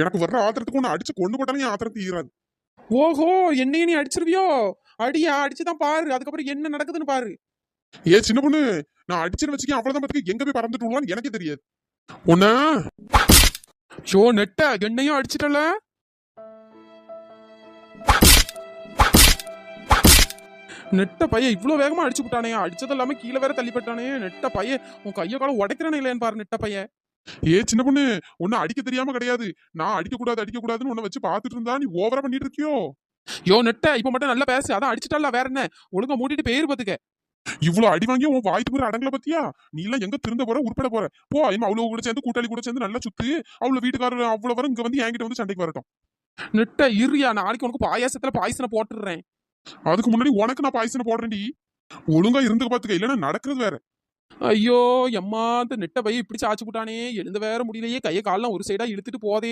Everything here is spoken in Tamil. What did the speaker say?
எனக்கு வர்ற ஆத்திரத்துக்கு ஒண்ணு அடிச்சு கொண்டு போட்டாலும் என் ஆத்திரம் தீராது. ஓஹோ, என்னையும் நீ அடிச்சிருவியோ? அடியா, அடிச்சுதான் பாரு, அதுக்கப்புறம் என்ன நடக்குதுன்னு பாரு. ஏ சின்ன பொண்ணு, நான் அடிச்சுன்னு வச்சுக்கேன், அவ்வளவுதான் பத்துக்கு எங்க போய் பறந்துட்டு எனக்கே தெரியாது. ஒண்ணு ஷோ நெட்ட என்னையும் அடிச்சிட்டல. நெட்ட பையன் இவ்வளவு வேகமா அடிச்சு விட்டானே, அடிச்சது இல்லாம கீழே வேற தள்ளிப்பட்டானே. நெட்ட பையன் உன் கைய காலம் உடைக்கிறானே இல்லையான்னு பாரு நெட்ட பையன். ஏ சின்ன பொண்ணு, உன்னை அடிக்க தெரியாம கிடையாது, நான் அடிக்க கூடாதுன்னு உன்னை வச்சு பாத்துட்டு இருந்தா நீ ஓவரா பண்ணிட்டு இருக்கியோ. யோ நெட்ட, இப்ப மட்டும் நல்லா பேசு, அதான் அடிச்சுட்டால, வேற என்ன? ஒழுங்கா மூடிட்டு பேரு பாத்துக்க. இவ்வளவு அடி வாங்கி உன் வாய்த்து போற அடங்கல பத்தியா? நீ எல்லாம் எங்க திருந்த போற, உருப்பட போற? போ, அவ்வளவு கூட சேர்ந்து கூட்டாளி கூட சேர்ந்து நல்லா சுத்து. அவ்வளவு வீட்டுக்காரர் அவ்வளவு வரும் இங்க வந்து என்கிட்ட வந்து சண்டைக்கு வரட்டும். நெட்ட இருயா, நாளைக்கு உனக்கு பாயாசத்துல பாயசனை போட்டுடுறேன். அதுக்கு முன்னாடி உனக்கு நான் பாயசனை போடுறேன்டி. ஒழுங்கா இருந்து பாத்துக்க, இல்லன்னா நடக்கிறது வேற. ஐயோ எம்மா, இந்த நெட்ட பையன் இப்படி சாச்சு விட்டானே, எழுந்த வேற முடியலையே, கையை காலெல்லாம் ஒரு சைடா இழுத்துட்டு போதே.